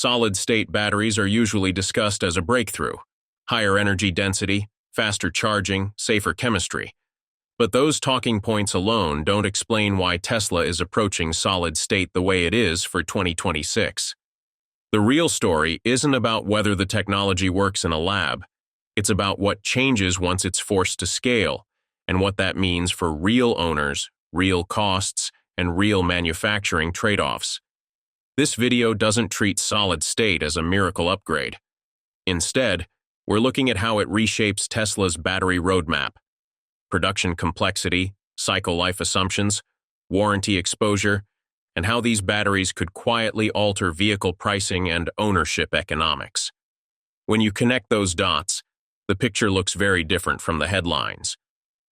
Solid-state batteries are usually discussed as a breakthrough: higher energy density, faster charging, safer chemistry. But those talking points alone don't explain why Tesla is approaching solid-state the way it is for 2026. The real story isn't about whether the technology works in a lab. It's about what changes once it's forced to scale, and what that means for real owners, real costs, and real manufacturing trade-offs. This video doesn't treat solid-state as a miracle upgrade. Instead, we're looking at how it reshapes Tesla's battery roadmap: production complexity, cycle life assumptions, warranty exposure, and how these batteries could quietly alter vehicle pricing and ownership economics. When you connect those dots, the picture looks very different from the headlines.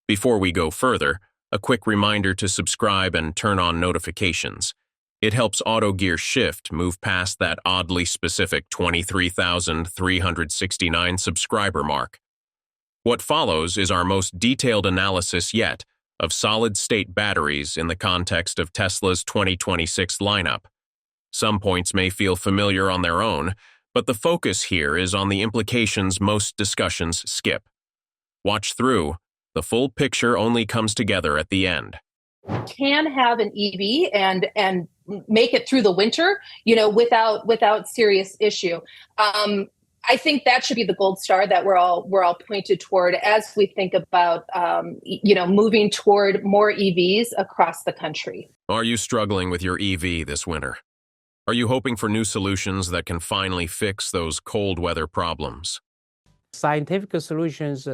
Before we go further, a quick reminder to subscribe and turn on notifications. It helps autogearshift move past that oddly specific 23,369 subscriber mark. What follows is our most detailed analysis yet of solid-state batteries in the context of Tesla's 2026 lineup. Some points may feel familiar on their own, but the focus here is on the implications most discussions skip. Watch through. The full picture only comes together at the end. Can have an EV and make it through the winter, without serious issue. I think that should be the gold star that we're all pointed toward as we think about moving toward more EVs across the country. Are you struggling with your EV this winter? Are you hoping for new solutions that can finally fix those cold weather problems? Scientific solutions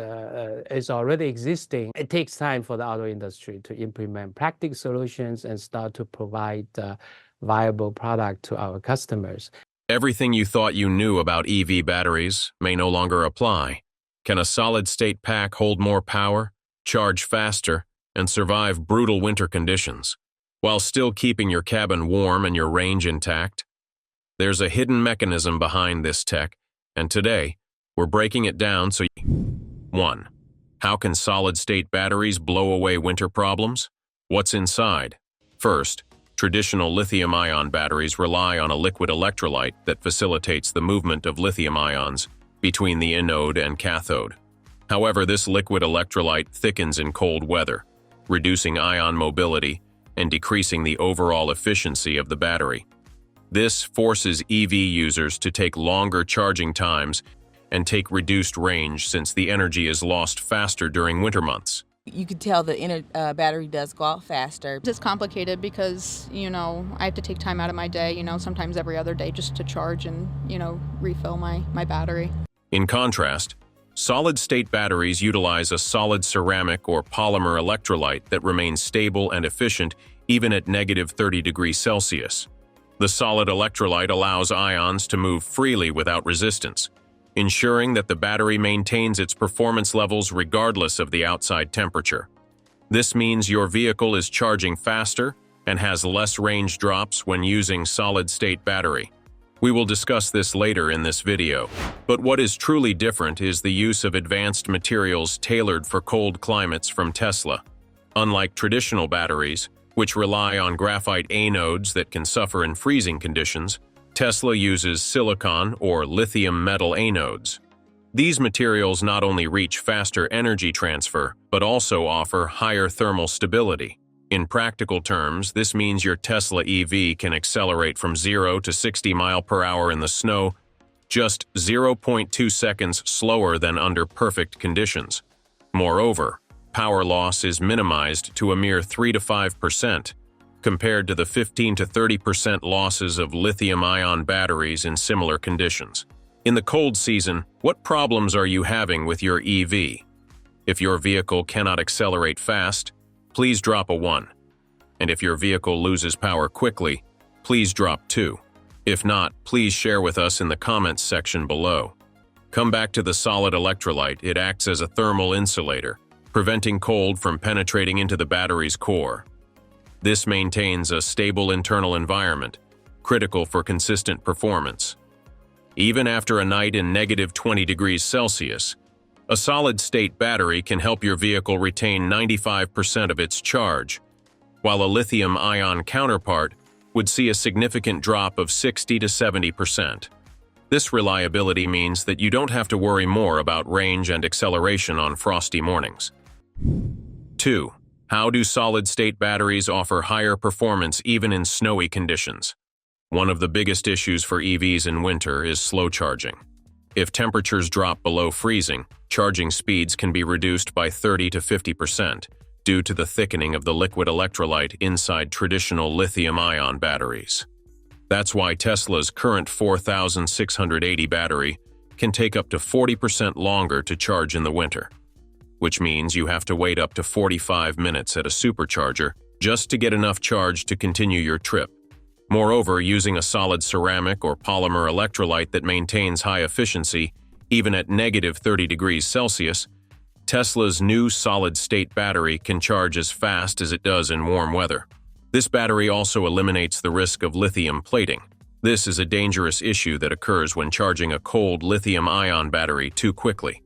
is already existing. It takes time for the auto industry to implement practical solutions and start to provide viable product to our customers. Everything you thought you knew about EV batteries may no longer apply. Can a solid-state pack hold more power, charge faster, and survive brutal winter conditions, while still keeping your cabin warm and your range intact? There's a hidden mechanism behind this tech, and today, we're breaking it down so you... 1. How can solid-state batteries blow away winter problems? What's inside? First, traditional lithium-ion batteries rely on a liquid electrolyte that facilitates the movement of lithium ions between the anode and cathode. However, this liquid electrolyte thickens in cold weather, reducing ion mobility and decreasing the overall efficiency of the battery. This forces EV users to take longer charging times and take reduced range since the energy is lost faster during winter months. You could tell the battery does go out faster. It's complicated because, I have to take time out of my day, sometimes every other day just to charge and, refill my battery. In contrast, solid-state batteries utilize a solid ceramic or polymer electrolyte that remains stable and efficient even at -30°C. The solid electrolyte allows ions to move freely without resistance, ensuring that the battery maintains its performance levels regardless of the outside temperature. This means your vehicle is charging faster and has less range drops when using solid-state battery. We will discuss this later in this video, but what is truly different is the use of advanced materials tailored for cold climates from Tesla. Unlike traditional batteries, which rely on graphite anodes that can suffer in freezing conditions, Tesla uses silicon or lithium metal anodes. These materials not only reach faster energy transfer, but also offer higher thermal stability. In practical terms, this means your Tesla EV can accelerate from 0 to 60 mph in the snow just 0.2 seconds slower than under perfect conditions. Moreover, power loss is minimized to a mere 3 to 5%. Compared to the 15 to 30% losses of lithium-ion batteries in similar conditions. In the cold season, what problems are you having with your EV? If your vehicle cannot accelerate fast, please drop a 1. And if your vehicle loses power quickly, please drop 2. If not, please share with us in the comments section below. Come back to the solid electrolyte. It acts as a thermal insulator, preventing cold from penetrating into the battery's core. This maintains a stable internal environment, critical for consistent performance. Even after a night in -20°C, a solid-state battery can help your vehicle retain 95% of its charge, while a lithium-ion counterpart would see a significant drop of 60 to 70%. This reliability means that you don't have to worry more about range and acceleration on frosty mornings. 2. How do solid-state batteries offer higher performance even in snowy conditions? One of the biggest issues for EVs in winter is slow charging. If temperatures drop below freezing, charging speeds can be reduced by 30 to 50% due to the thickening of the liquid electrolyte inside traditional lithium-ion batteries. That's why Tesla's current 4680 battery can take up to 40% longer to charge in the winter, which means you have to wait up to 45 minutes at a supercharger just to get enough charge to continue your trip. Moreover, using a solid ceramic or polymer electrolyte that maintains high efficiency, even at negative 30 degrees Celsius, Tesla's new solid-state battery can charge as fast as it does in warm weather. This battery also eliminates the risk of lithium plating. This is a dangerous issue that occurs when charging a cold lithium-ion battery too quickly.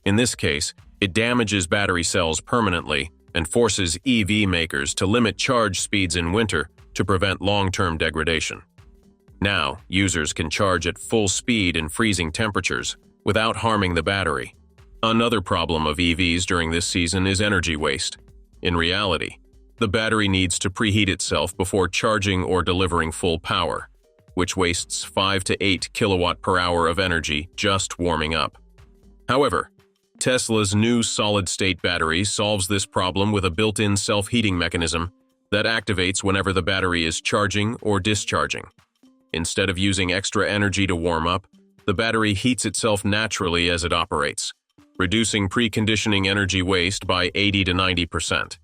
In this case, it damages battery cells permanently and forces EV makers to limit charge speeds in winter to prevent long-term degradation. Now, users can charge at full speed in freezing temperatures without harming the battery. Another problem of EVs during this season is energy waste. In reality, the battery needs to preheat itself before charging or delivering full power, which wastes 5 to 8 kilowatt per hour of energy just warming up. However, Tesla's new solid-state battery solves this problem with a built-in self-heating mechanism that activates whenever the battery is charging or discharging. Instead of using extra energy to warm up, the battery heats itself naturally as it operates, reducing preconditioning energy waste by 80 to 90%.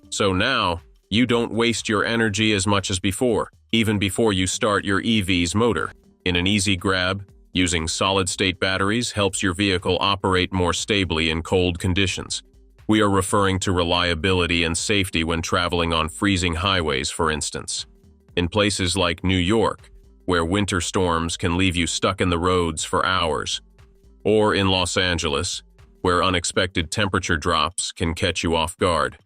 So now, you don't waste your energy as much as before, even before you start your EV's motor. In an easy grab, using solid-state batteries helps your vehicle operate more stably in cold conditions. We are referring to reliability and safety when traveling on freezing highways, for instance. In places like New York, where winter storms can leave you stuck in the roads for hours, or in Los Angeles, where unexpected temperature drops can catch you off guard.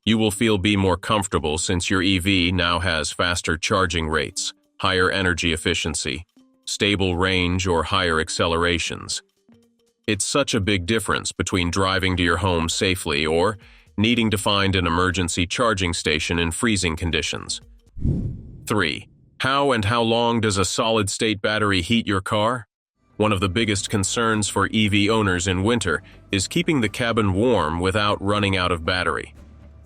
You will be more comfortable since your EV now has faster charging rates, higher energy efficiency, stable range, or higher accelerations. It's such a big difference between driving to your home safely or needing to find an emergency charging station in freezing conditions. 3. How and how long does a solid-state battery heat your car? One of the biggest concerns for EV owners in winter is keeping the cabin warm without running out of battery.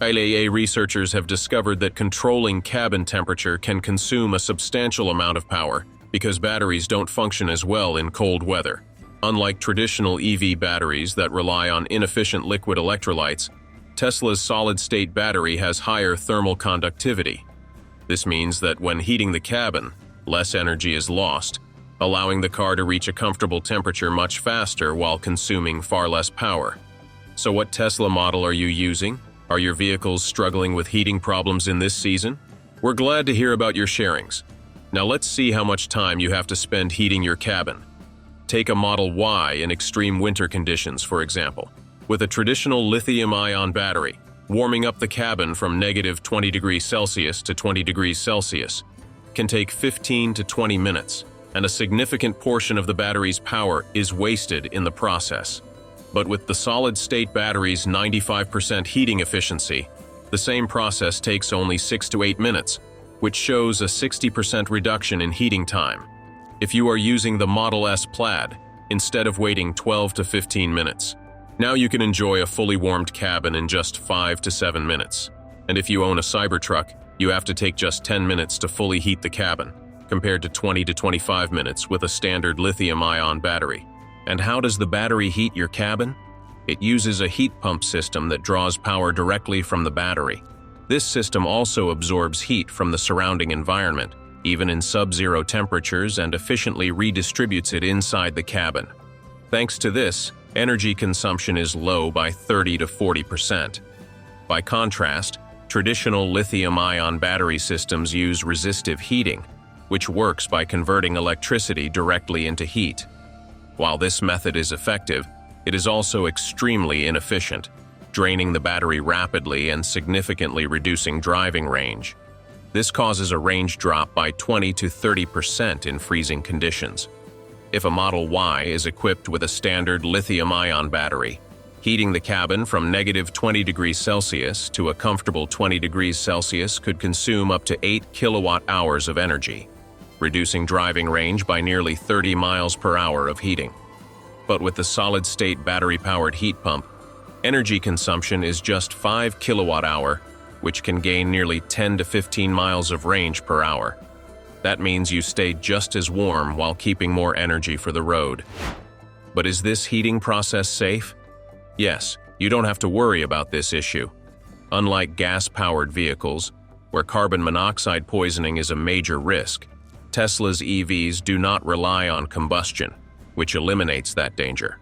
IAA researchers have discovered that controlling cabin temperature can consume a substantial amount of power because batteries don't function as well in cold weather. Unlike traditional EV batteries that rely on inefficient liquid electrolytes, Tesla's solid-state battery has higher thermal conductivity. This means that when heating the cabin, less energy is lost, allowing the car to reach a comfortable temperature much faster while consuming far less power. So what Tesla model are you using? Are your vehicles struggling with heating problems in this season? We're glad to hear about your sharings. Now let's see how much time you have to spend heating your cabin. Take a Model Y in extreme winter conditions, for example. With a traditional lithium-ion battery, warming up the cabin from negative 20 degrees Celsius to 20 degrees Celsius can take 15 to 20 minutes, and a significant portion of the battery's power is wasted in the process. But with the solid-state battery's 95% heating efficiency, the same process takes only 6 to 8 minutes, which shows a 60% reduction in heating time. If you are using the Model S Plaid, instead of waiting 12 to 15 minutes, now you can enjoy a fully warmed cabin in just 5 to 7 minutes. And if you own a Cybertruck, you have to take just 10 minutes to fully heat the cabin, compared to 20 to 25 minutes with a standard lithium-ion battery. And how does the battery heat your cabin? It uses a heat pump system that draws power directly from the battery. This system also absorbs heat from the surrounding environment, even in sub-zero temperatures, and efficiently redistributes it inside the cabin. Thanks to this, energy consumption is low by 30 to 40%. By contrast, traditional lithium-ion battery systems use resistive heating, which works by converting electricity directly into heat. While this method is effective, it is also extremely inefficient, draining the battery rapidly and significantly reducing driving range. This causes a range drop by 20 to 30% in freezing conditions. If a Model Y is equipped with a standard lithium-ion battery, heating the cabin from negative 20 degrees Celsius to a comfortable 20 degrees Celsius could consume up to 8 kilowatt-hours of energy, reducing driving range by nearly 30 miles per hour of heating. But with the solid-state battery-powered heat pump, energy consumption is just 5 kilowatt-hour, which can gain nearly 10 to 15 miles of range per hour. That means you stay just as warm while keeping more energy for the road. But is this heating process safe? Yes, you don't have to worry about this issue. Unlike gas-powered vehicles, where carbon monoxide poisoning is a major risk, Tesla's EVs do not rely on combustion, which eliminates that danger.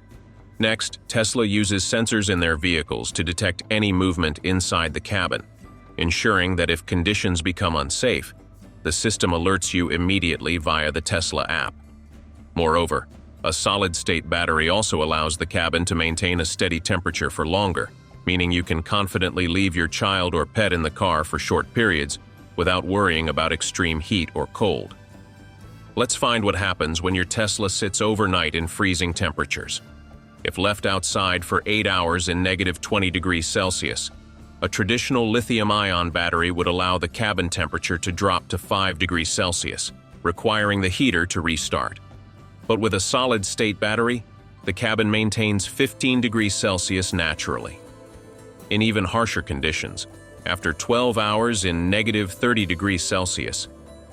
Next, Tesla uses sensors in their vehicles to detect any movement inside the cabin, ensuring that if conditions become unsafe, the system alerts you immediately via the Tesla app. Moreover, a solid-state battery also allows the cabin to maintain a steady temperature for longer, meaning you can confidently leave your child or pet in the car for short periods without worrying about extreme heat or cold. Let's find what happens when your Tesla sits overnight in freezing temperatures. If left outside for 8 hours in negative 20 degrees Celsius, a traditional lithium-ion battery would allow the cabin temperature to drop to 5 degrees Celsius, requiring the heater to restart. But with a solid-state battery, the cabin maintains 15 degrees Celsius naturally. In even harsher conditions, after 12 hours in negative 30 degrees Celsius,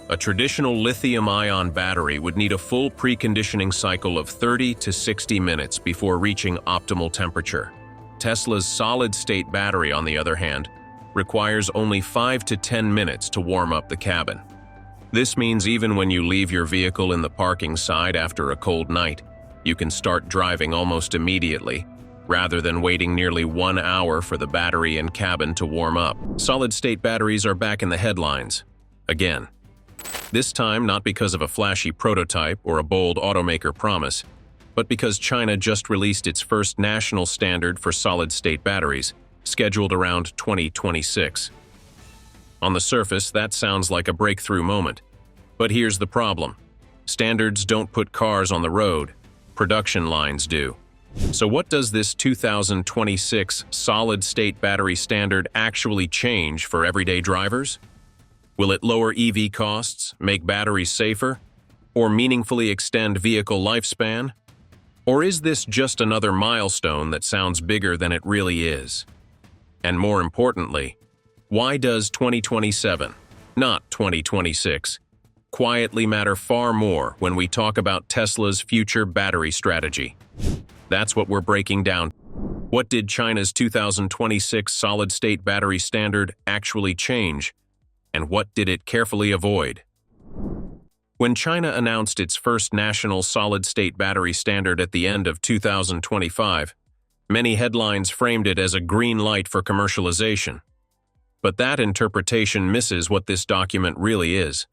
a traditional lithium-ion battery would need a full preconditioning cycle of 30 to 60 minutes before reaching optimal temperature. Tesla's solid-state battery, on the other hand, requires only 5 to 10 minutes to warm up the cabin. This means even when you leave your vehicle in the parking side after a cold night, you can start driving almost immediately, rather than waiting nearly 1 hour for the battery and cabin to warm up. Solid-state batteries are back in the headlines again. This time not because of a flashy prototype or a bold automaker promise, but because China just released its first national standard for solid-state batteries, scheduled around 2026. On the surface, that sounds like a breakthrough moment. But here's the problem. Standards don't put cars on the road, production lines do. So what does this 2026 solid-state battery standard actually change for everyday drivers? Will it lower EV costs, make batteries safer, or meaningfully extend vehicle lifespan? Or is this just another milestone that sounds bigger than it really is? And more importantly, why does 2027, not 2026, quietly matter far more when we talk about Tesla's future battery strategy? That's what we're breaking down. What did China's 2026 solid-state battery standard actually change, and what did it carefully avoid? When China announced its first national solid-state battery standard at the end of 2025, many headlines framed it as a green light for commercialization. But that interpretation misses what this document really is,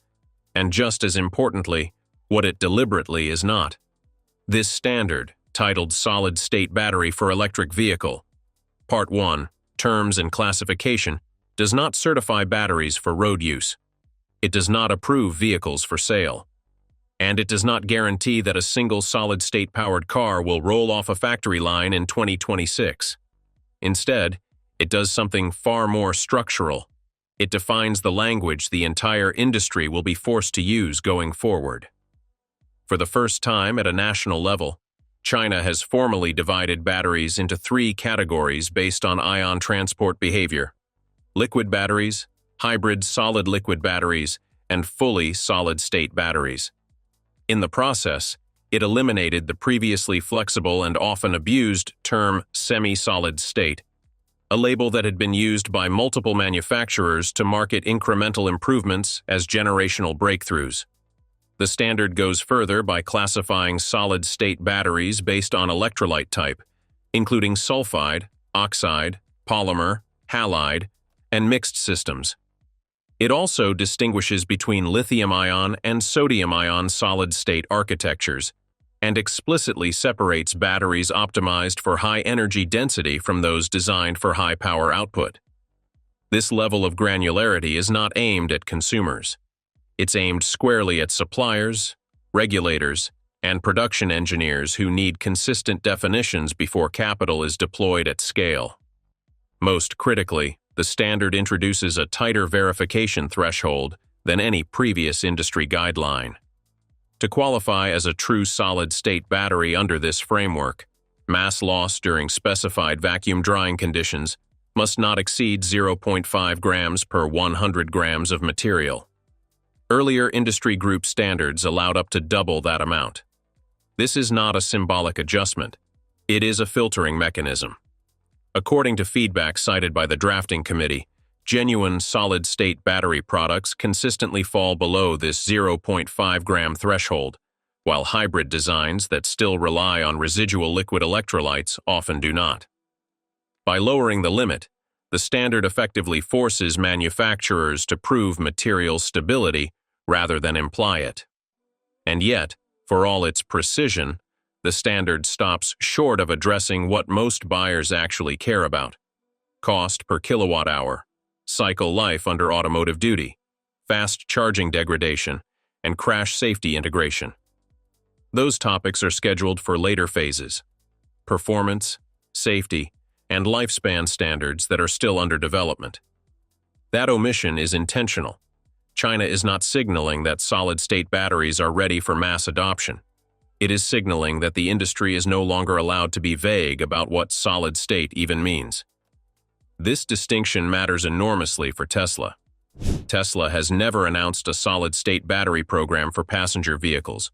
and just as importantly, what it deliberately is not. This standard, titled Solid-State Battery for Electric Vehicle, Part 1, Terms and Classification, does not certify batteries for road use. It does not approve vehicles for sale. And it does not guarantee that a single solid-state powered car will roll off a factory line in 2026. Instead, it does something far more structural. It defines the language the entire industry will be forced to use going forward. For the first time at a national level, China has formally divided batteries into 3 categories based on ion transport behavior: liquid batteries, hybrid solid-liquid batteries, and fully solid-state batteries. In the process, it eliminated the previously flexible and often abused term semi-solid state, a label that had been used by multiple manufacturers to market incremental improvements as generational breakthroughs. The standard goes further by classifying solid-state batteries based on electrolyte type, including sulfide, oxide, polymer, halide, and mixed systems. It also distinguishes between lithium-ion and sodium-ion solid-state architectures, and explicitly separates batteries optimized for high energy density from those designed for high power output. This level of granularity is not aimed at consumers. It's aimed squarely at suppliers, regulators, and production engineers who need consistent definitions before capital is deployed at scale. Most critically, the standard introduces a tighter verification threshold than any previous industry guideline. To qualify as a true solid-state battery under this framework, mass loss during specified vacuum drying conditions must not exceed 0.5 grams per 100 grams of material. Earlier industry group standards allowed up to double that amount. This is not a symbolic adjustment. It is a filtering mechanism. According to feedback cited by the drafting committee, genuine solid-state battery products consistently fall below this 0.5 gram threshold, while hybrid designs that still rely on residual liquid electrolytes often do not. By lowering the limit, the standard effectively forces manufacturers to prove material stability rather than imply it. And yet, for all its precision, the standard stops short of addressing what most buyers actually care about: cost per kilowatt hour, cycle life under automotive duty, fast charging degradation, and crash safety integration. Those topics are scheduled for later phases: performance, safety, and lifespan standards that are still under development. That omission is intentional. China is not signaling that solid-state batteries are ready for mass adoption. It is signaling that the industry is no longer allowed to be vague about what solid-state even means. This distinction matters enormously for Tesla. Tesla has never announced a solid-state battery program for passenger vehicles,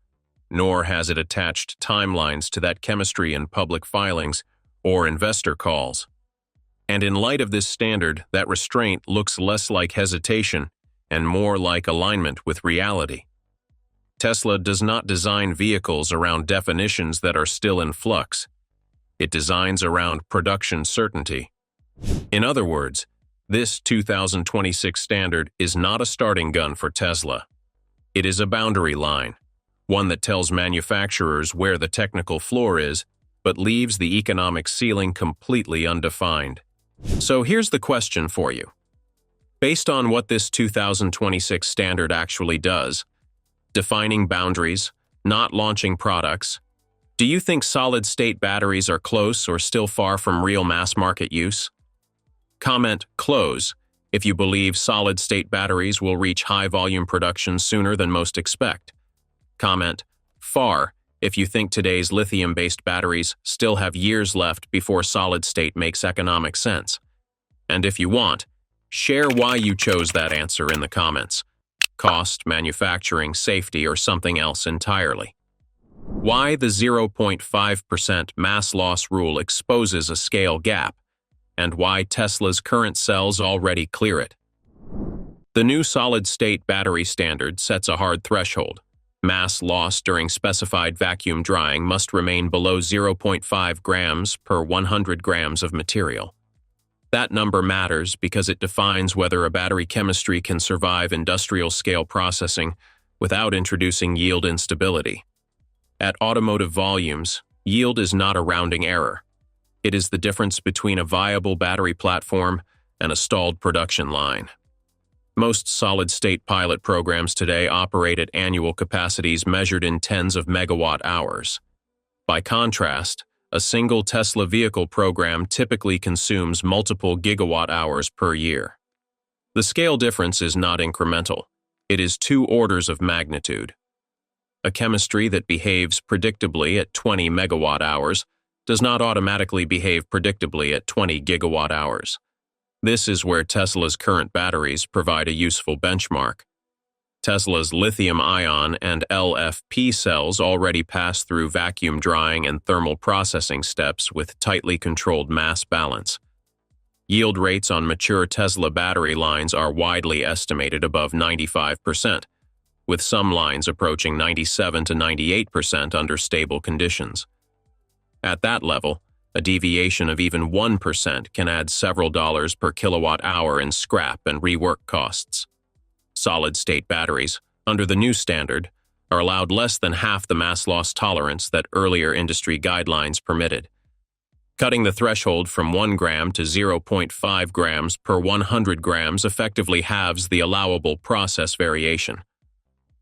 nor has it attached timelines to that chemistry in public filings or investor calls. And in light of this standard, that restraint looks less like hesitation and more like alignment with reality. Tesla does not design vehicles around definitions that are still in flux. It designs around production certainty. In other words, this 2026 standard is not a starting gun for Tesla. It is a boundary line, one that tells manufacturers where the technical floor is, but leaves the economic ceiling completely undefined. So here's the question for you. Based on what this 2026 standard actually does, defining boundaries, not launching products, do you think solid-state batteries are close or still far from real mass market use? Comment "close" if you believe solid-state batteries will reach high-volume production sooner than most expect. Comment "far" if you think today's lithium-based batteries still have years left before solid-state makes economic sense. And if you want, share why you chose that answer in the comments: cost, manufacturing, safety, or something else entirely. Why the 0.5% mass loss rule exposes a scale gap, and why Tesla's current cells already clear it. The new solid-state battery standard sets a hard threshold. Mass loss during specified vacuum drying must remain below 0.5 grams per 100 grams of material. That number matters because it defines whether a battery chemistry can survive industrial-scale processing without introducing yield instability. At automotive volumes, yield is not a rounding error. It is the difference between a viable battery platform and a stalled production line. Most solid-state pilot programs today operate at annual capacities measured in tens of megawatt hours. By contrast, a single Tesla vehicle program typically consumes multiple gigawatt hours per year. The scale difference is not incremental. It is 2 orders of magnitude. A chemistry that behaves predictably at 20 megawatt hours does not automatically behave predictably at 20 gigawatt hours. This is where Tesla's current batteries provide a useful benchmark. Tesla's lithium-ion and LFP cells already pass through vacuum drying and thermal processing steps with tightly controlled mass balance. Yield rates on mature Tesla battery lines are widely estimated above 95%, with some lines approaching 97 to 98% under stable conditions. At that level, a deviation of even 1% can add several dollars per kilowatt hour in scrap and rework costs. Solid-state batteries, under the new standard, are allowed less than half the mass loss tolerance that earlier industry guidelines permitted. Cutting the threshold from 1 gram to 0.5 grams per 100 grams effectively halves the allowable process variation.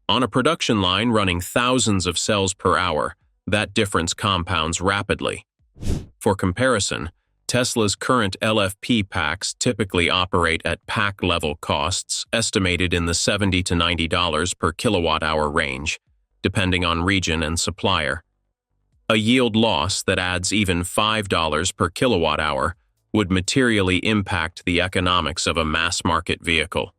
On a production line running thousands of cells per hour, that difference compounds rapidly. For comparison, Tesla's current LFP packs typically operate at pack-level costs estimated in the $70 to $90 per kilowatt-hour range, depending on region and supplier. A yield loss that adds even $5 per kilowatt-hour would materially impact the economics of a mass-market vehicle.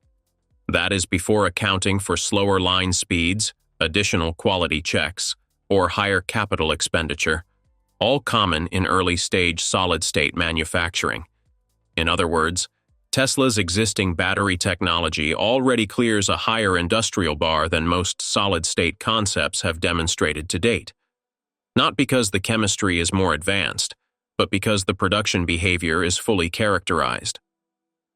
That is before accounting for slower line speeds, additional quality checks, or higher capital expenditure, all common in early-stage solid-state manufacturing. In other words, Tesla's existing battery technology already clears a higher industrial bar than most solid-state concepts have demonstrated to date. Not because the chemistry is more advanced, but because the production behavior is fully characterized.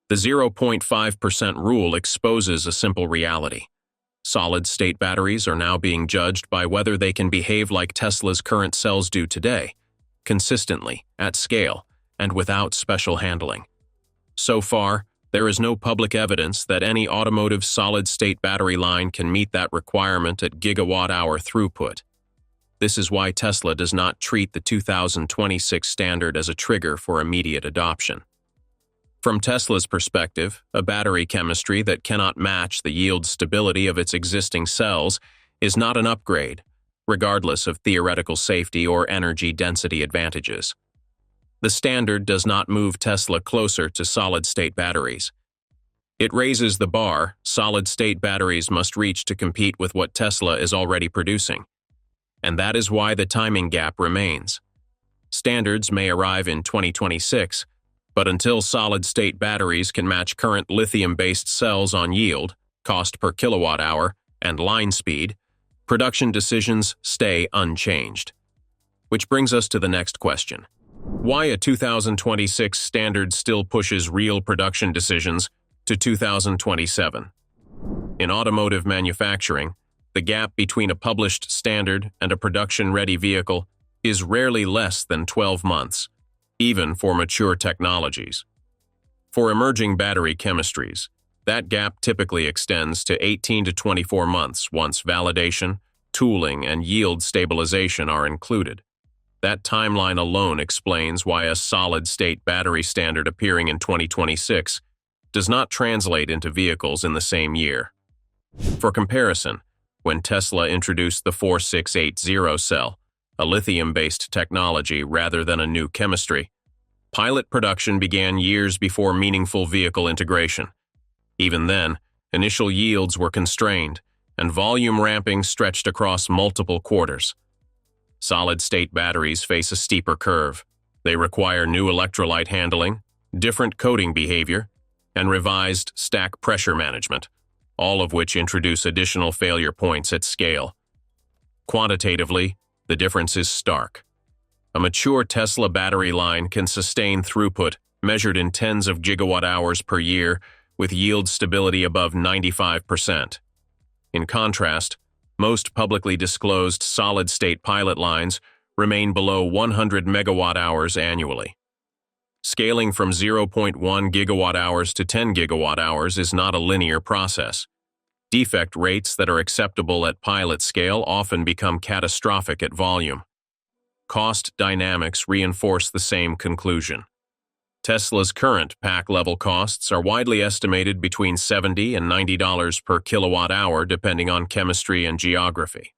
The 0.5% rule exposes a simple reality. Solid-state batteries are now being judged by whether they can behave like Tesla's current cells do today, consistently, at scale, and without special handling. So far, there is no public evidence that any automotive solid-state battery line can meet that requirement at gigawatt-hour throughput. This is why Tesla does not treat the 2026 standard as a trigger for immediate adoption. From Tesla's perspective, a battery chemistry that cannot match the yield stability of its existing cells is not an upgrade, regardless of theoretical safety or energy density advantages. The standard does not move Tesla closer to solid-state batteries. It raises the bar solid-state batteries must reach to compete with what Tesla is already producing. And that is why the timing gap remains. Standards may arrive in 2026, but until solid-state batteries can match current lithium-based cells on yield, cost per kilowatt-hour, and line speed, production decisions stay unchanged. Which brings us to the next question. Why a 2026 standard still pushes real production decisions to 2027? In automotive manufacturing, the gap between a published standard and a production-ready vehicle is rarely less than 12 months, even for mature technologies. For emerging battery chemistries, that gap typically extends to 18 to 24 months once validation, tooling, and yield stabilization are included. That timeline alone explains why a solid-state battery standard appearing in 2026 does not translate into vehicles in the same year. For comparison, when Tesla introduced the 4680 cell, a lithium-based technology rather than a new chemistry, pilot production began years before meaningful vehicle integration. Even then, initial yields were constrained, and volume ramping stretched across multiple quarters. Solid-state batteries face a steeper curve. They require new electrolyte handling, different coating behavior, and revised stack pressure management, all of which introduce additional failure points at scale. Quantitatively, the difference is stark. A mature Tesla battery line can sustain throughput measured in tens of gigawatt-hours per year with yield stability above 95%. In contrast, most publicly disclosed solid-state pilot lines remain below 100 megawatt-hours annually. Scaling from 0.1 gigawatt-hours to 10 gigawatt-hours is not a linear process. Defect rates that are acceptable at pilot scale often become catastrophic at volume. Cost dynamics reinforce the same conclusion. Tesla's current pack-level costs are widely estimated between $70 and $90 per kilowatt-hour depending on chemistry and geography.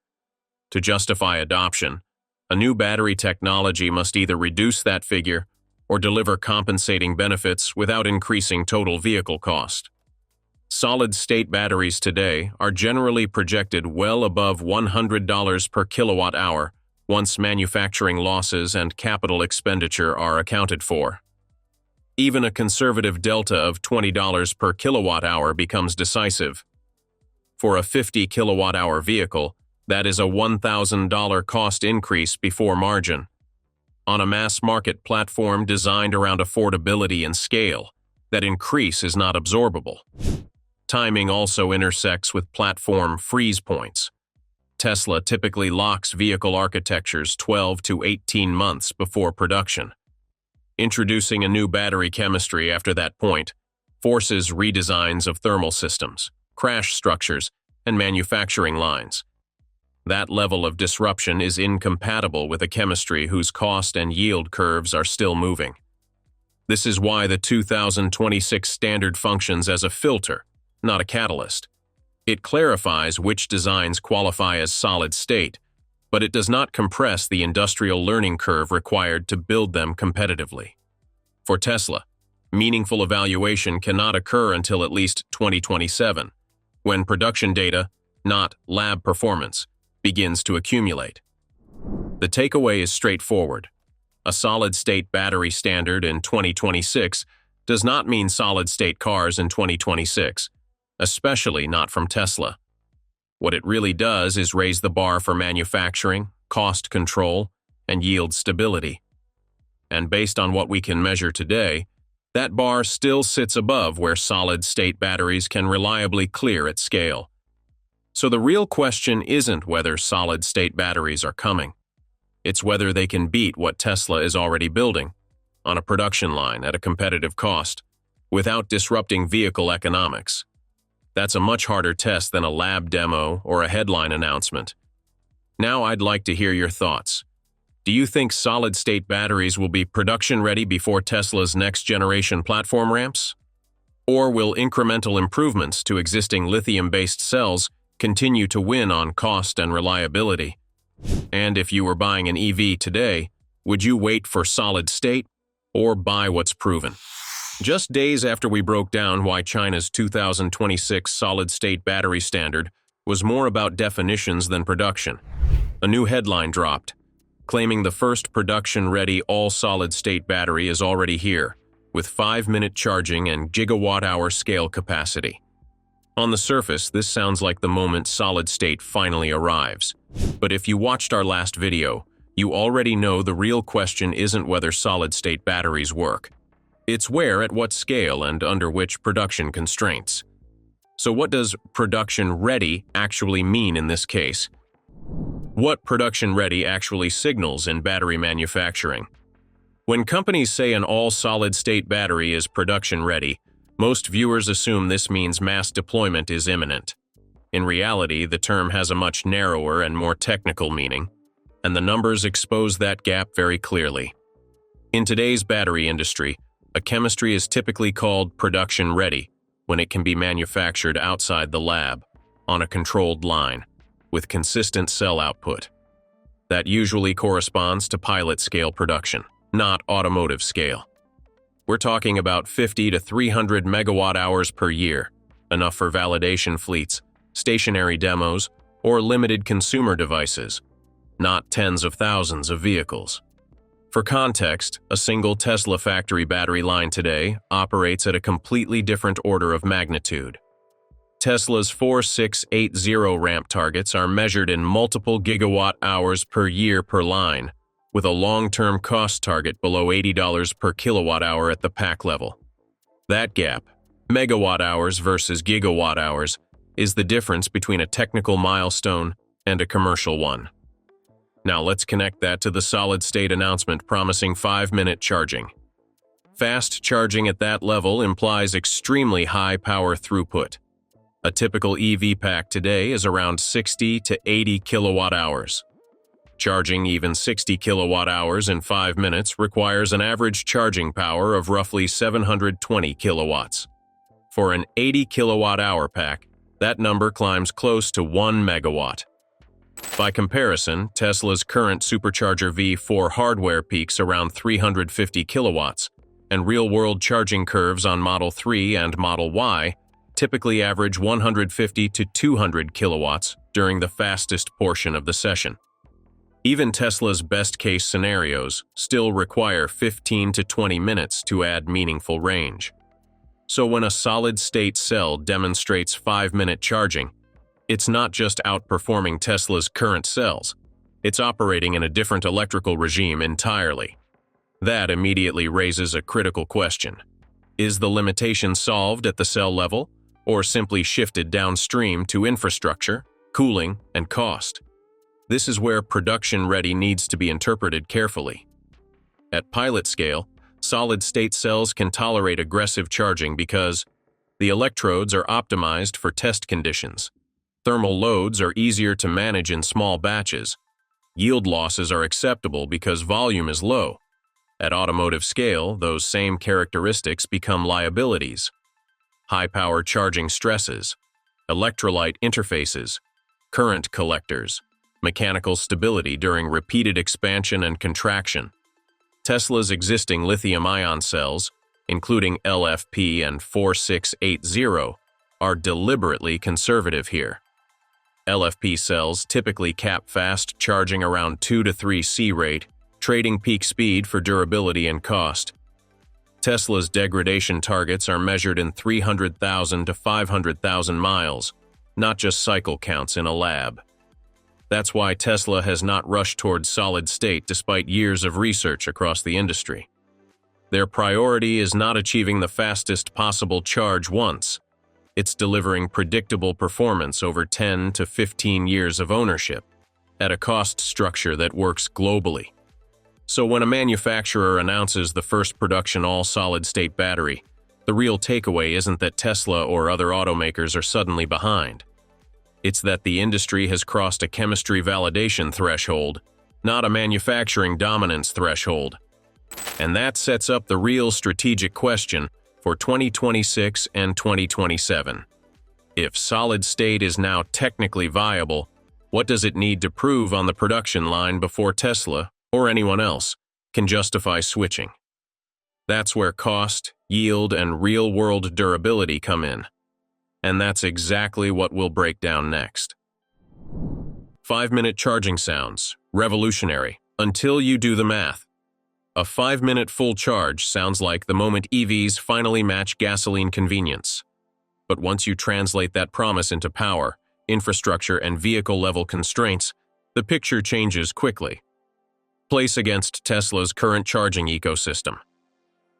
To justify adoption, a new battery technology must either reduce that figure or deliver compensating benefits without increasing total vehicle cost. Solid-state batteries today are generally projected well above $100 per kilowatt-hour once manufacturing losses and capital expenditure are accounted for. Even a conservative delta of $20 per kilowatt-hour becomes decisive. For a 50 kilowatt-hour vehicle, that is a $1,000 cost increase before margin. On a mass-market platform designed around affordability and scale, that increase is not absorbable. Timing also intersects with platform freeze points. Tesla typically locks vehicle architectures 12 to 18 months before production. Introducing a new battery chemistry after that point forces redesigns of thermal systems, crash structures, and manufacturing lines. That level of disruption is incompatible with a chemistry whose cost and yield curves are still moving. This is why the 2026 standard functions as a filter, not a catalyst. It clarifies which designs qualify as solid state, but it does not compress the industrial learning curve required to build them competitively. For Tesla, meaningful evaluation cannot occur until at least 2027, when production data, not lab performance, begins to accumulate. The takeaway is straightforward. A solid-state battery standard in 2026 does not mean solid-state cars in 2026, especially not from Tesla. What it really does is raise the bar for manufacturing, cost control, and yield stability. And based on what we can measure today, that bar still sits above where solid-state batteries can reliably clear at scale. So the real question isn't whether solid-state batteries are coming. It's whether they can beat what Tesla is already building on a production line at a competitive cost without disrupting vehicle economics. That's a much harder test than a lab demo or a headline announcement. Now I'd like to hear your thoughts. Do you think solid-state batteries will be production-ready before Tesla's next-generation platform ramps? Or will incremental improvements to existing lithium-based cells continue to win on cost and reliability? And if you were buying an EV today, would you wait for solid-state or buy what's proven? Just days after we broke down why China's 2026 solid-state battery standard was more about definitions than production, a new headline dropped, claiming the first production-ready all-solid-state battery is already here, with 5-minute charging and gigawatt-hour scale capacity. On the surface, this sounds like the moment solid-state finally arrives. But if you watched our last video, you already know the real question isn't whether solid-state batteries work. It's where, at what scale, and under which production constraints. So what does production-ready actually mean in this case? What production-ready actually signals in battery manufacturing? When companies say an all-solid-state battery is production-ready, most viewers assume this means mass deployment is imminent. In reality, the term has a much narrower and more technical meaning, and the numbers expose that gap very clearly. In today's battery industry, a chemistry is typically called production-ready when it can be manufactured outside the lab, on a controlled line, with consistent cell output. That usually corresponds to pilot-scale production, not automotive scale. We're talking about 50 to 300 megawatt-hours per year, enough for validation fleets, stationary demos, or limited consumer devices, not tens of thousands of vehicles. For context, a single Tesla factory battery line today operates at a completely different order of magnitude. Tesla's 4680 ramp targets are measured in multiple gigawatt-hours per year per line, with a long-term cost target below $80 per kilowatt-hour at the pack level. That gap, megawatt-hours versus gigawatt-hours, is the difference between a technical milestone and a commercial one. Now let's connect that to the solid-state announcement promising 5-minute charging. Fast charging at that level implies extremely high power throughput. A typical EV pack today is around 60 to 80 kilowatt-hours. Charging even 60 kilowatt-hours in 5 minutes requires an average charging power of roughly 720 kilowatts. For an 80 kilowatt-hour pack, that number climbs close to 1 megawatt. By comparison, Tesla's current Supercharger V4 hardware peaks around 350 kilowatts, and real-world charging curves on Model 3 and Model Y typically average 150 to 200 kilowatts during the fastest portion of the session. Even Tesla's best-case scenarios still require 15 to 20 minutes to add meaningful range. So when a solid-state cell demonstrates 5-minute charging, it's not just outperforming Tesla's current cells, it's operating in a different electrical regime entirely. That immediately raises a critical question. Is the limitation solved at the cell level, or simply shifted downstream to infrastructure, cooling, and cost? This is where production-ready needs to be interpreted carefully. At pilot scale, solid-state cells can tolerate aggressive charging because the electrodes are optimized for test conditions. Thermal loads are easier to manage in small batches. Yield losses are acceptable because volume is low. At automotive scale, those same characteristics become liabilities. High-power charging stresses, electrolyte interfaces, current collectors, mechanical stability during repeated expansion and contraction. Tesla's existing lithium-ion cells, including LFP and 4680, are deliberately conservative here. LFP cells typically cap fast charging around 2 to 3 C rate, trading peak speed for durability and cost. Tesla's degradation targets are measured in 300,000 to 500,000 miles, not just cycle counts in a lab. That's why Tesla has not rushed towards solid state despite years of research across the industry. Their priority is not achieving the fastest possible charge once. It's delivering predictable performance over 10 to 15 years of ownership, at a cost structure that works globally. So when a manufacturer announces the first production all-solid-state battery, the real takeaway isn't that Tesla or other automakers are suddenly behind. It's that the industry has crossed a chemistry validation threshold, not a manufacturing dominance threshold. And that sets up the real strategic question for 2026 and 2027. If solid state is now technically viable, what does it need to prove on the production line before Tesla, or anyone else, can justify switching? That's where cost, yield, and real-world durability come in. And that's exactly what we'll break down next. 5-minute charging sounds revolutionary until you do the math. A 5-minute full charge sounds like the moment EVs finally match gasoline convenience. But once you translate that promise into power, infrastructure, and vehicle-level constraints, the picture changes quickly. Place against Tesla's current charging ecosystem.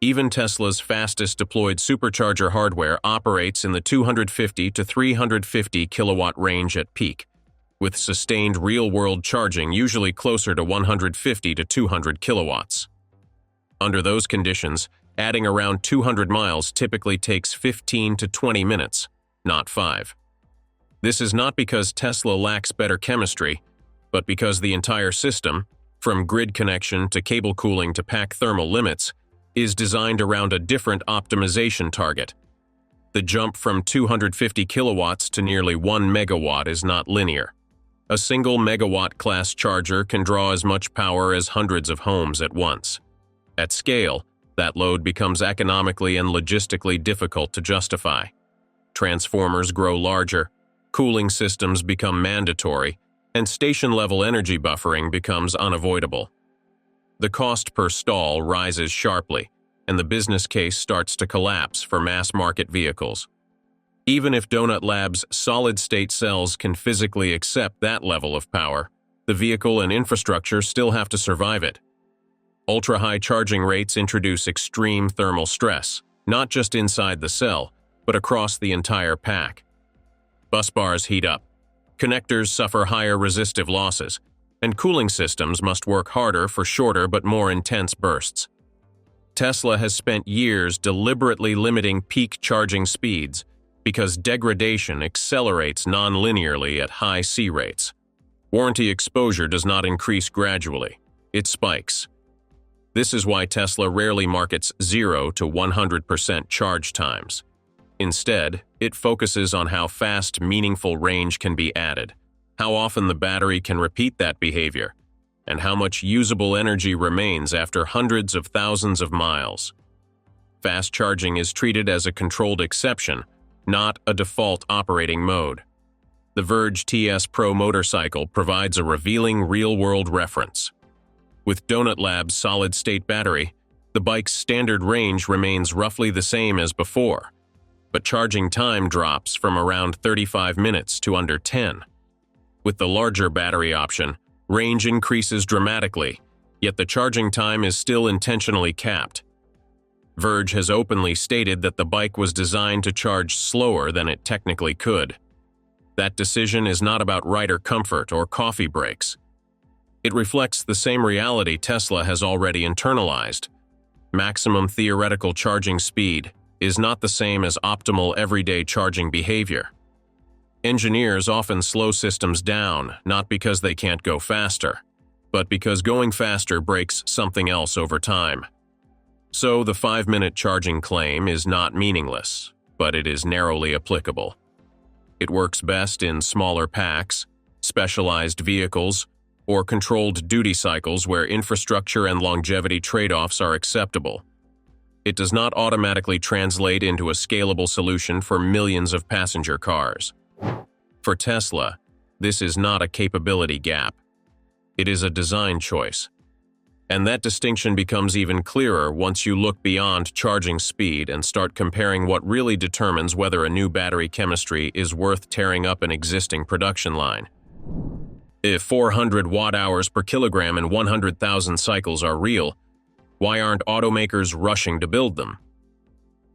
Even Tesla's fastest deployed supercharger hardware operates in the 250 to 350 kilowatt range at peak, with sustained real-world charging usually closer to 150 to 200 kilowatts. Under those conditions, adding around 200 miles typically takes 15 to 20 minutes, not 5. This is not because Tesla lacks better chemistry, but because the entire system, from grid connection to cable cooling to pack thermal limits, is designed around a different optimization target. The jump from 250 kilowatts to nearly 1 megawatt is not linear. A single megawatt-class charger can draw as much power as hundreds of homes at once. At scale, that load becomes economically and logistically difficult to justify. Transformers grow larger, cooling systems become mandatory, and station-level energy buffering becomes unavoidable. The cost per stall rises sharply, and the business case starts to collapse for mass-market vehicles. Even if Donut Labs' solid-state cells can physically accept that level of power, the vehicle and infrastructure still have to survive it. Ultra-high charging rates introduce extreme thermal stress, not just inside the cell, but across the entire pack. Bus bars heat up, connectors suffer higher resistive losses, and cooling systems must work harder for shorter but more intense bursts. Tesla has spent years deliberately limiting peak charging speeds because degradation accelerates non-linearly at high C rates. Warranty exposure does not increase gradually, it spikes. This is why Tesla rarely markets 0 to 100% charge times. Instead, it focuses on how fast meaningful range can be added, how often the battery can repeat that behavior, and how much usable energy remains after hundreds of thousands of miles. Fast charging is treated as a controlled exception, not a default operating mode. The Verge TS Pro motorcycle provides a revealing real-world reference. With Donut Labs' solid-state battery, the bike's standard range remains roughly the same as before, but charging time drops from around 35 minutes to under 10. With the larger battery option, range increases dramatically, yet the charging time is still intentionally capped. Verge has openly stated that the bike was designed to charge slower than it technically could. That decision is not about rider comfort or coffee breaks. It reflects the same reality Tesla has already internalized. Maximum theoretical charging speed is not the same as optimal everyday charging behavior. Engineers often slow systems down, not because they can't go faster, but because going faster breaks something else over time. So the 5-minute charging claim is not meaningless, but it is narrowly applicable. It works best in smaller packs, specialized vehicles, or controlled duty cycles where infrastructure and longevity trade-offs are acceptable. It does not automatically translate into a scalable solution for millions of passenger cars. For Tesla, this is not a capability gap. It is a design choice. And that distinction becomes even clearer once you look beyond charging speed and start comparing what really determines whether a new battery chemistry is worth tearing up an existing production line. If 400 watt-hours per kilogram and 100,000 cycles are real, why aren't automakers rushing to build them?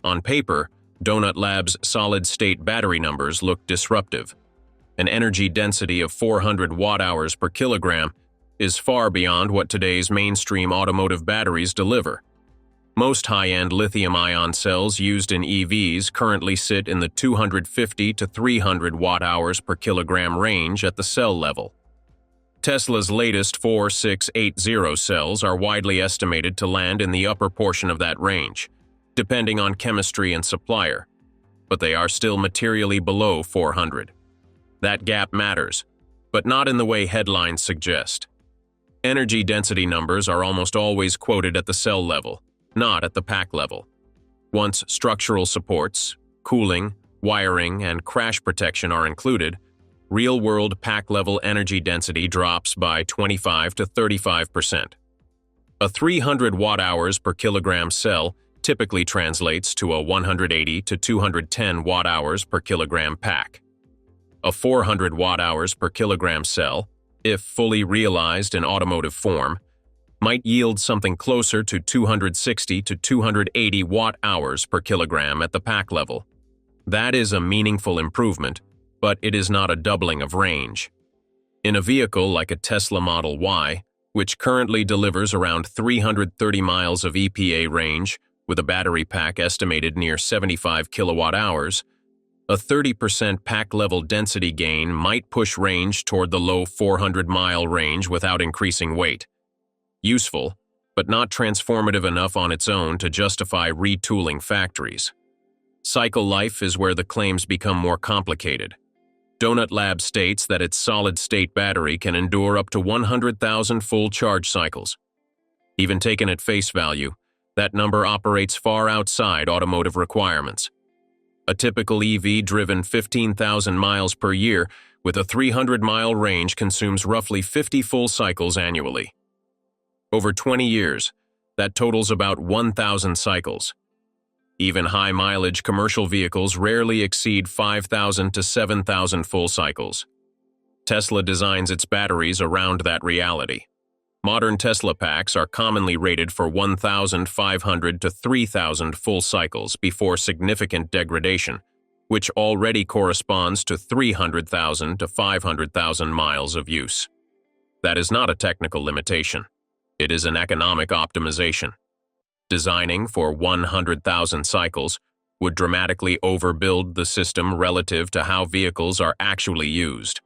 On paper, Donut Labs' solid-state battery numbers look disruptive. An energy density of 400 watt-hours per kilogram is far beyond what today's mainstream automotive batteries deliver. Most high-end lithium-ion cells used in EVs currently sit in the 250 to 300 watt-hours per kilogram range at the cell level. Tesla's latest 4680 cells are widely estimated to land in the upper portion of that range, depending on chemistry and supplier, but they are still materially below 400. That gap matters, but not in the way headlines suggest. Energy density numbers are almost always quoted at the cell level, not at the pack level. Once structural supports, cooling, wiring, and crash protection are included, real-world pack-level energy density drops by 25 to 35%. A 300 watt-hours per kilogram cell typically translates to a 180 to 210 watt-hours per kilogram pack. A 400 watt-hours per kilogram cell, if fully realized in automotive form, might yield something closer to 260 to 280 watt-hours per kilogram at the pack level. That is a meaningful improvement, but it is not a doubling of range. In a vehicle like a Tesla Model Y, which currently delivers around 330 miles of EPA range with a battery pack estimated near 75 kilowatt-hours, a 30% pack-level density gain might push range toward the low 400-mile range without increasing weight. Useful, but not transformative enough on its own to justify retooling factories. Cycle life is where the claims become more complicated. Donut Lab states that its solid-state battery can endure up to 100,000 full charge cycles. Even taken at face value, that number operates far outside automotive requirements. A typical EV driven 15,000 miles per year with a 300-mile range consumes roughly 50 full cycles annually. Over 20 years, that totals about 1,000 cycles. Even high-mileage commercial vehicles rarely exceed 5,000 to 7,000 full cycles. Tesla designs its batteries around that reality. Modern Tesla packs are commonly rated for 1,500 to 3,000 full cycles before significant degradation, which already corresponds to 300,000 to 500,000 miles of use. That is not a technical limitation. It is an economic optimization. Designing for 100,000 cycles would dramatically overbuild the system relative to how vehicles are actually used.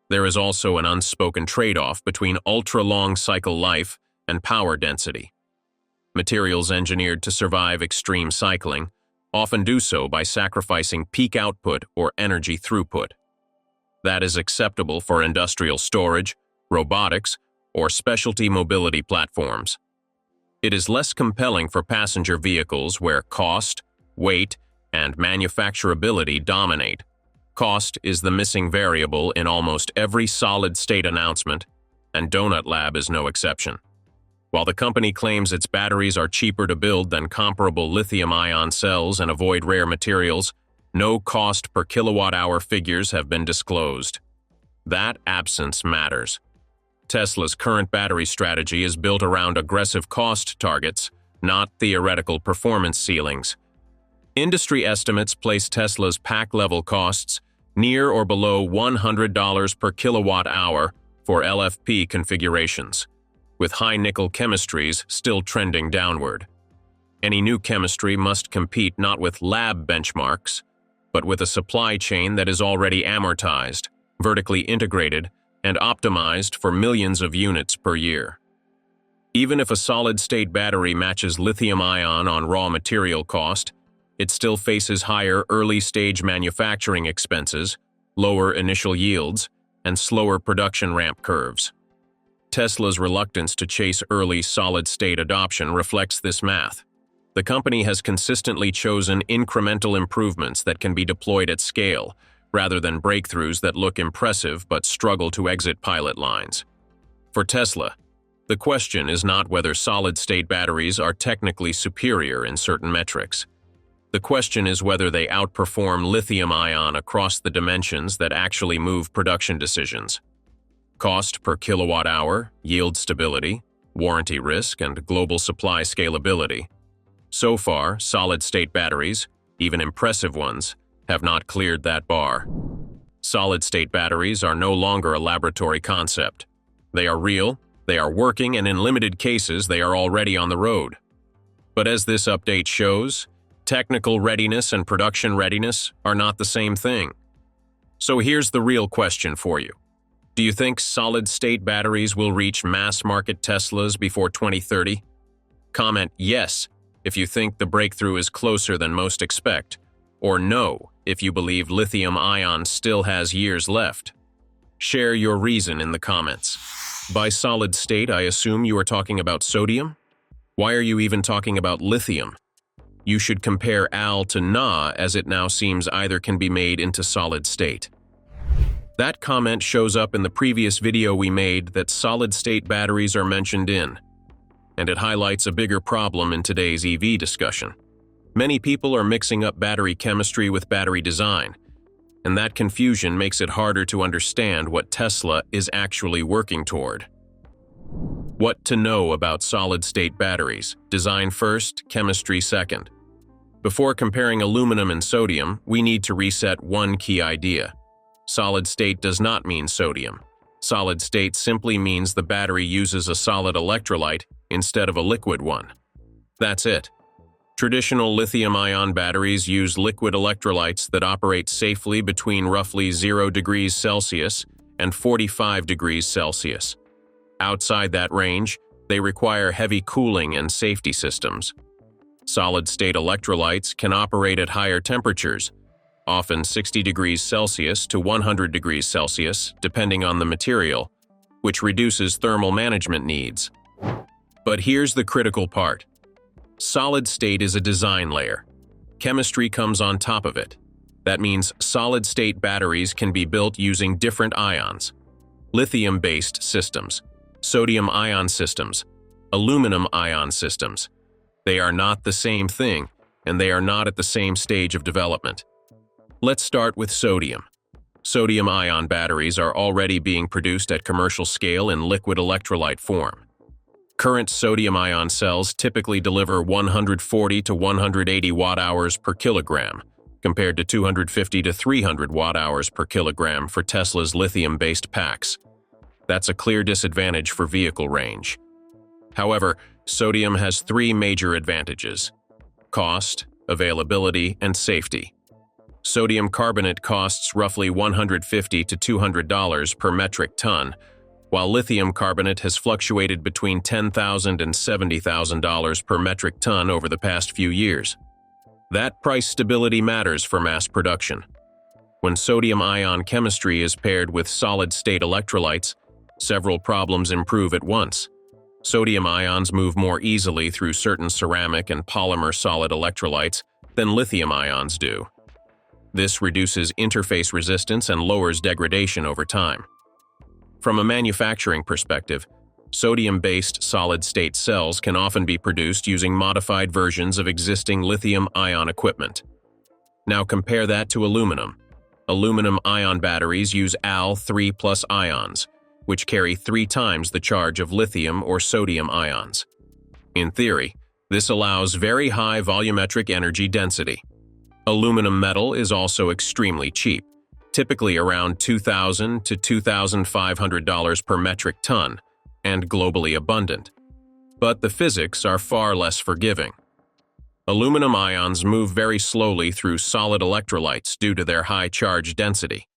There is also an unspoken trade-off between ultra-long cycle life and power density. Materials engineered to survive extreme cycling often do so by sacrificing peak output or energy throughput. That is acceptable for industrial storage, robotics, or specialty mobility platforms. It is less compelling for passenger vehicles where cost, weight, and manufacturability dominate. Cost is the missing variable in almost every solid-state announcement, and Donut Lab is no exception. While the company claims its batteries are cheaper to build than comparable lithium-ion cells and avoid rare materials, no cost per kilowatt-hour figures have been disclosed. That absence matters. Tesla's current battery strategy is built around aggressive cost targets, not theoretical performance ceilings. Industry estimates place Tesla's pack-level costs near or below $100 per kilowatt-hour for LFP configurations, with high-nickel chemistries still trending downward. Any new chemistry must compete not with lab benchmarks, but with a supply chain that is already amortized, vertically integrated, and optimized for millions of units per year. Even if a solid-state battery matches lithium-ion on raw material cost, it still faces higher early-stage manufacturing expenses, lower initial yields, and slower production ramp curves. Tesla's reluctance to chase early solid-state adoption reflects this math. The company has consistently chosen incremental improvements that can be deployed at scale, rather than breakthroughs that look impressive but struggle to exit pilot lines. For Tesla, the question is not whether solid-state batteries are technically superior in certain metrics. The question is whether they outperform lithium-ion across the dimensions that actually move production decisions: cost per kilowatt-hour, yield stability, warranty risk, and global supply scalability. So far, solid-state batteries, even impressive ones, have not cleared that bar. Solid-state batteries are no longer a laboratory concept. They are real, they are working, and in limited cases, they are already on the road. But as this update shows, technical readiness and production readiness are not the same thing. So here's the real question for you. Do you think solid-state batteries will reach mass-market Teslas before 2030? Comment yes if you think the breakthrough is closer than most expect, or no if you believe lithium-ion still has years left. Share your reason in the comments. By solid state, I assume you are talking about sodium? Why are you even talking about lithium? You should compare Al to Na, as it now seems either can be made into solid state. That comment shows up in the previous video we made that solid-state batteries are mentioned in, and it highlights a bigger problem in today's EV discussion. Many people are mixing up battery chemistry with battery design, and that confusion makes it harder to understand what Tesla is actually working toward. What to know about solid-state batteries: design first, chemistry second. Before comparing aluminum and sodium, we need to reset one key idea. Solid-state does not mean sodium. Solid-state simply means the battery uses a solid electrolyte instead of a liquid one. That's it. Traditional lithium-ion batteries use liquid electrolytes that operate safely between roughly 0 degrees Celsius and 45 degrees Celsius. Outside that range, they require heavy cooling and safety systems. Solid-state electrolytes can operate at higher temperatures, often 60 degrees Celsius to 100 degrees Celsius, depending on the material, which reduces thermal management needs. But here's the critical part. Solid-state is a design layer. Chemistry comes on top of it. That means solid-state batteries can be built using different ions: lithium-based systems, sodium-ion systems, aluminum-ion systems. They are not the same thing, and they are not at the same stage of development. Let's start with sodium. Sodium-ion batteries are already being produced at commercial scale in liquid electrolyte form. Current sodium-ion cells typically deliver 140 to 180 watt-hours per kilogram, compared to 250 to 300 watt-hours per kilogram for Tesla's lithium-based packs. That's a clear disadvantage for vehicle range. However, sodium has three major advantages: cost, availability, and safety. Sodium carbonate costs roughly $150 to $200 per metric ton, while lithium carbonate has fluctuated between $10,000 and $70,000 per metric ton over the past few years. That price stability matters for mass production. When sodium-ion chemistry is paired with solid-state electrolytes, several problems improve at once. Sodium ions move more easily through certain ceramic and polymer solid electrolytes than lithium ions do. This reduces interface resistance and lowers degradation over time. From a manufacturing perspective, sodium-based solid-state cells can often be produced using modified versions of existing lithium-ion equipment. Now compare that to aluminum. Aluminum-ion batteries use Al3+ ions, which carry 3 times the charge of lithium or sodium ions. In theory, this allows very high volumetric energy density. Aluminum metal is also extremely cheap, typically around $2,000 to $2,500 per metric ton, and globally abundant. But the physics are far less forgiving. Aluminum ions move very slowly through solid electrolytes due to their high charge density.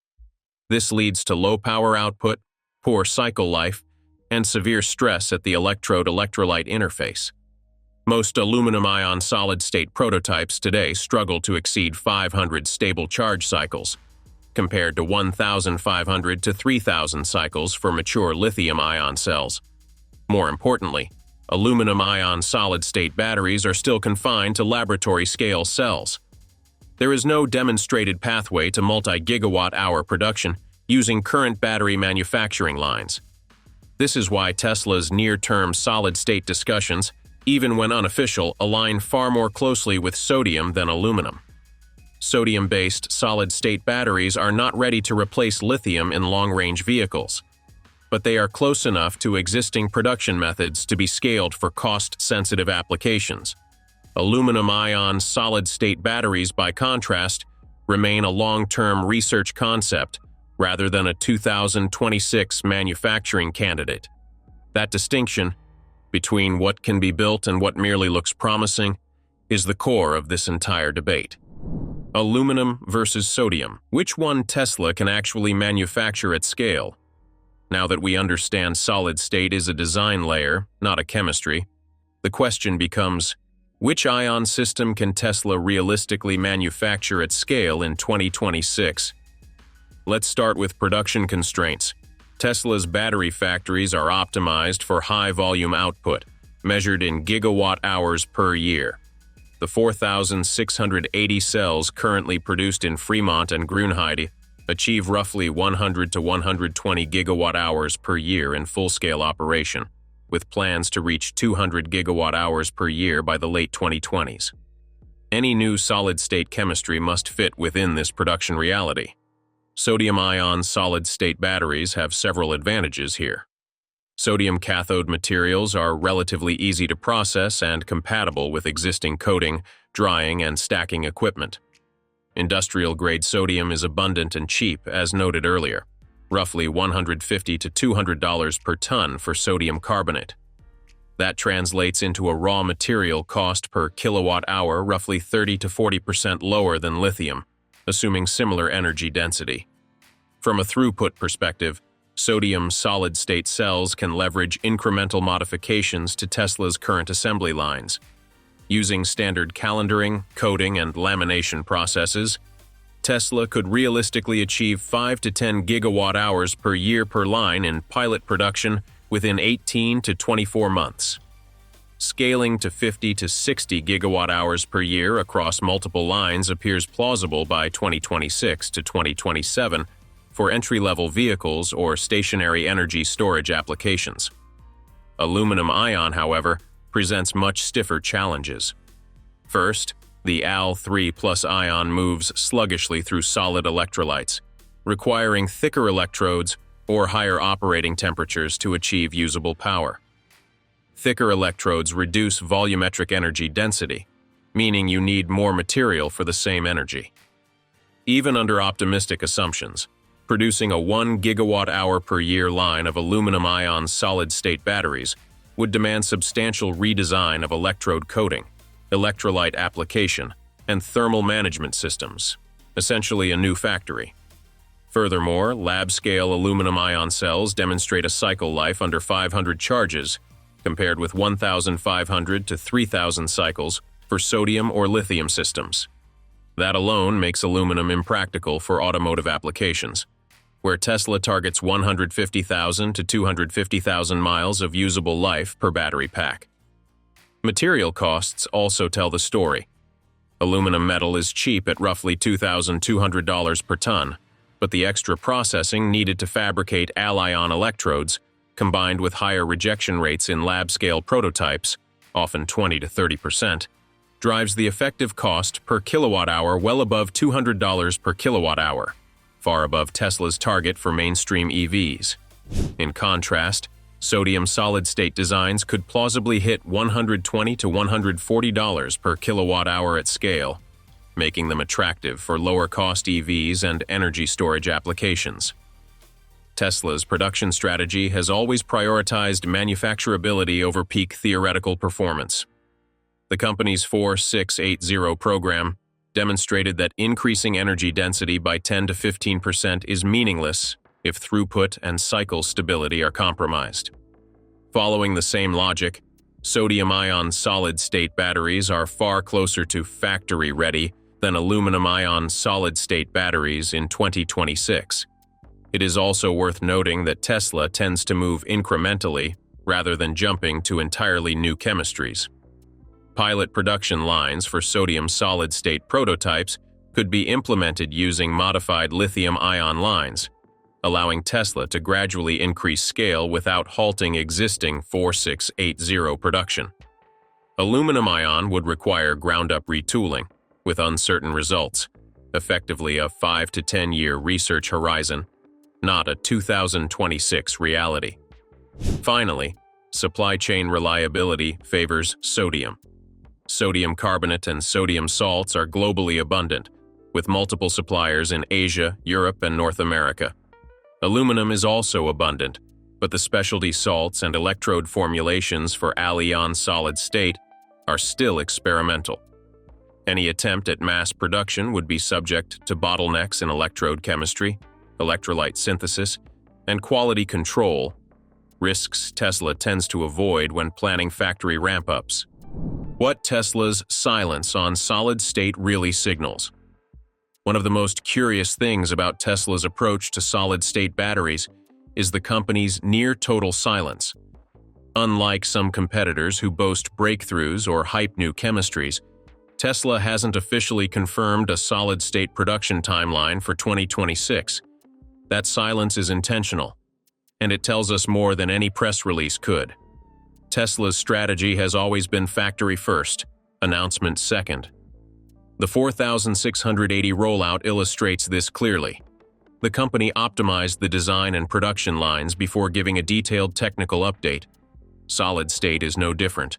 This leads to low power output, poor cycle life, and severe stress at the electrode-electrolyte interface. Most aluminum-ion solid-state prototypes today struggle to exceed 500 stable charge cycles, compared to 1,500 to 3,000 cycles for mature lithium-ion cells. More importantly, aluminum-ion solid-state batteries are still confined to laboratory-scale cells. There is no demonstrated pathway to multi-gigawatt-hour production using current battery manufacturing lines. This is why Tesla's near-term solid-state discussions, even when unofficial, align far more closely with sodium than aluminum. Sodium-based solid-state batteries are not ready to replace lithium in long-range vehicles, but they are close enough to existing production methods to be scaled for cost-sensitive applications. Aluminum-ion solid-state batteries, by contrast, remain a long-term research concept rather than a 2026 manufacturing candidate. That distinction between what can be built and what merely looks promising is the core of this entire debate. Aluminum versus sodium. Which one Tesla can actually manufacture at scale? Now that we understand solid state is a design layer, not a chemistry, the question becomes, which ion system can Tesla realistically manufacture at scale in 2026? Let's start with production constraints. Tesla's battery factories are optimized for high-volume output, measured in gigawatt-hours per year. The 4,680 cells currently produced in Fremont and Grünheide achieve roughly 100 to 120 gigawatt-hours per year in full-scale operation, with plans to reach 200 gigawatt-hours per year by the late 2020s. Any new solid-state chemistry must fit within this production reality. Sodium-ion solid-state batteries have several advantages here. Sodium cathode materials are relatively easy to process and compatible with existing coating, drying, and stacking equipment. Industrial-grade sodium is abundant and cheap, as noted earlier, roughly $150 to $200 per ton for sodium carbonate. That translates into a raw material cost per kilowatt-hour roughly 30 to 40% lower than lithium, assuming similar energy density. From a throughput perspective, sodium solid-state cells can leverage incremental modifications to Tesla's current assembly lines. Using standard calendaring, coating, and lamination processes, Tesla could realistically achieve 5 to 10 gigawatt-hours per year per line in pilot production within 18 to 24 months. Scaling to 50 to 60 gigawatt-hours per year across multiple lines appears plausible by 2026 to 2027 for entry-level vehicles or stationary energy storage applications. Aluminum-ion, however, presents much stiffer challenges. First, the Al3+ ion moves sluggishly through solid electrolytes, requiring thicker electrodes or higher operating temperatures to achieve usable power. Thicker electrodes reduce volumetric energy density, meaning you need more material for the same energy. Even under optimistic assumptions, producing a 1 gigawatt-hour per year line of aluminum-ion solid-state batteries would demand substantial redesign of electrode coating, electrolyte application, and thermal management systems, essentially a new factory. Furthermore, lab-scale aluminum-ion cells demonstrate a cycle life under 500 charges, compared with 1,500 to 3,000 cycles for sodium or lithium systems. That alone makes aluminum impractical for automotive applications, where Tesla targets 150,000 to 250,000 miles of usable life per battery pack. Material costs also tell the story. Aluminum metal is cheap at roughly $2,200 per ton, but the extra processing needed to fabricate Al-ion electrodes, combined with higher rejection rates in lab-scale prototypes, often 20 to 30%, drives the effective cost per kilowatt-hour well above $200 per kilowatt-hour, far above Tesla's target for mainstream EVs. In contrast, sodium solid-state designs could plausibly hit $120 to $140 per kilowatt-hour at scale, making them attractive for lower-cost EVs and energy storage applications. Tesla's production strategy has always prioritized manufacturability over peak theoretical performance. The company's 4680 program demonstrated that increasing energy density by 10 to 15% is meaningless if throughput and cycle stability are compromised. Following the same logic, sodium-ion solid-state batteries are far closer to factory-ready than aluminum-ion solid-state batteries in 2026. It is also worth noting that Tesla tends to move incrementally rather than jumping to entirely new chemistries. Pilot production lines for sodium solid-state prototypes could be implemented using modified lithium-ion lines, allowing Tesla to gradually increase scale without halting existing 4680 production. Aluminum-ion would require ground-up retooling, with uncertain results, effectively a 5 to 10-year research horizon, not a 2026 reality. Finally, supply chain reliability favors sodium. Sodium carbonate and sodium salts are globally abundant, with multiple suppliers in Asia, Europe, and North America. Aluminum is also abundant, but the specialty salts and electrode formulations for Elon solid state are still experimental. Any attempt at mass production would be subject to bottlenecks in electrode chemistry, electrolyte synthesis, and quality control, risks Tesla tends to avoid when planning factory ramp-ups. What Tesla's silence on solid-state really signals. One of the most curious things about Tesla's approach to solid-state batteries is the company's near-total silence. Unlike some competitors who boast breakthroughs or hype new chemistries, Tesla hasn't officially confirmed a solid-state production timeline for 2026. That silence is intentional, and it tells us more than any press release could. Tesla's strategy has always been factory first, announcement second. The 4680 rollout illustrates this clearly. The company optimized the design and production lines before giving a detailed technical update. Solid state is no different.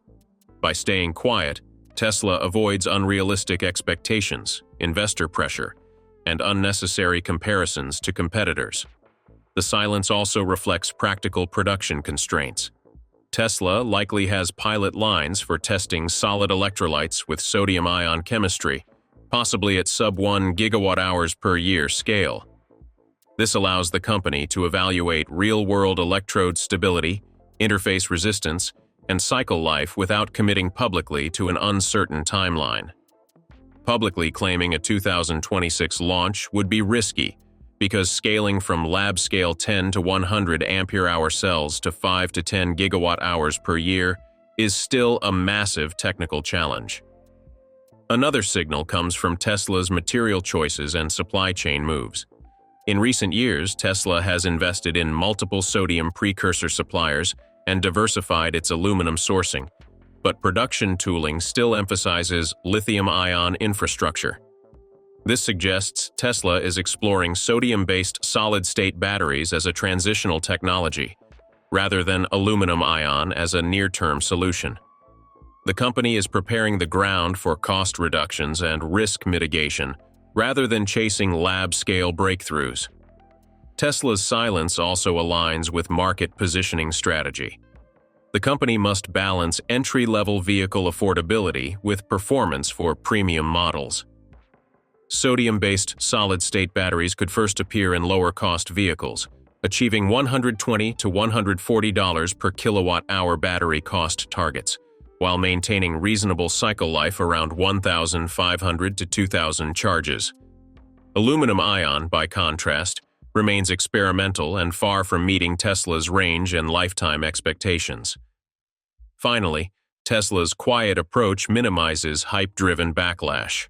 By staying quiet, Tesla avoids unrealistic expectations, investor pressure, and unnecessary comparisons to competitors. The silence also reflects practical production constraints. Tesla likely has pilot lines for testing solid electrolytes with sodium-ion chemistry, possibly at sub-1 gigawatt-hours per year scale. This allows the company to evaluate real-world electrode stability, interface resistance, and cycle life without committing publicly to an uncertain timeline. Publicly claiming a 2026 launch would be risky, because scaling from lab-scale 10 to 100 ampere-hour cells to 5 to 10 gigawatt-hours per year is still a massive technical challenge. Another signal comes from Tesla's material choices and supply chain moves. In recent years, Tesla has invested in multiple sodium precursor suppliers and diversified its aluminum sourcing, but production tooling still emphasizes lithium-ion infrastructure. This suggests Tesla is exploring sodium-based solid-state batteries as a transitional technology, rather than aluminum-ion as a near-term solution. The company is preparing the ground for cost reductions and risk mitigation, rather than chasing lab-scale breakthroughs. Tesla's silence also aligns with market positioning strategy. The company must balance entry-level vehicle affordability with performance for premium models. Sodium-based solid-state batteries could first appear in lower-cost vehicles, achieving $120 to $140 per kilowatt-hour battery cost targets, while maintaining reasonable cycle life around 1,500 to 2,000 charges. Aluminum-ion, by contrast, remains experimental and far from meeting Tesla's range and lifetime expectations. Finally, Tesla's quiet approach minimizes hype-driven backlash.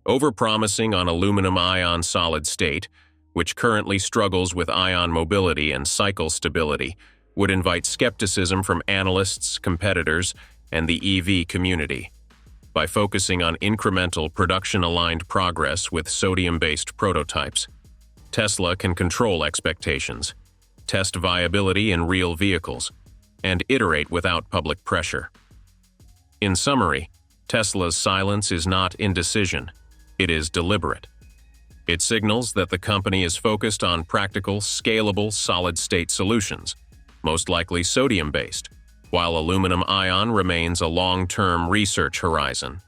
Overpromising on aluminum-ion solid-state, which currently struggles with ion mobility and cycle stability, would invite skepticism from analysts, competitors, and the EV community. By focusing on incremental production-aligned progress with sodium-based prototypes, Tesla can control expectations, test viability in real vehicles, and iterate without public pressure. In summary, Tesla's silence is not indecision, it is deliberate. It signals that the company is focused on practical, scalable, solid-state solutions, most likely sodium-based, while aluminum-ion remains a long-term research horizon.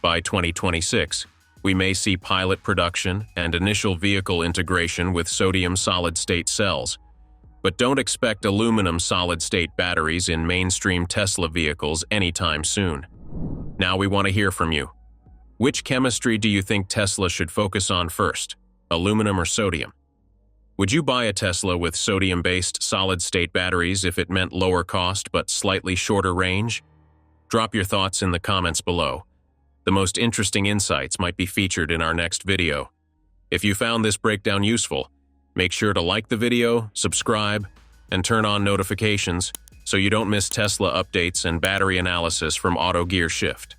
By 2026, we may see pilot production and initial vehicle integration with sodium solid-state cells, but don't expect aluminum solid-state batteries in mainstream Tesla vehicles anytime soon. Now we want to hear from you. Which chemistry do you think Tesla should focus on first, aluminum or sodium? Would you buy a Tesla with sodium-based solid-state batteries if it meant lower cost but slightly shorter range? Drop your thoughts in the comments below. The most interesting insights might be featured in our next video. If you found this breakdown useful, make sure to like the video, subscribe, and turn on notifications so you don't miss Tesla updates and battery analysis from AutoGearshift.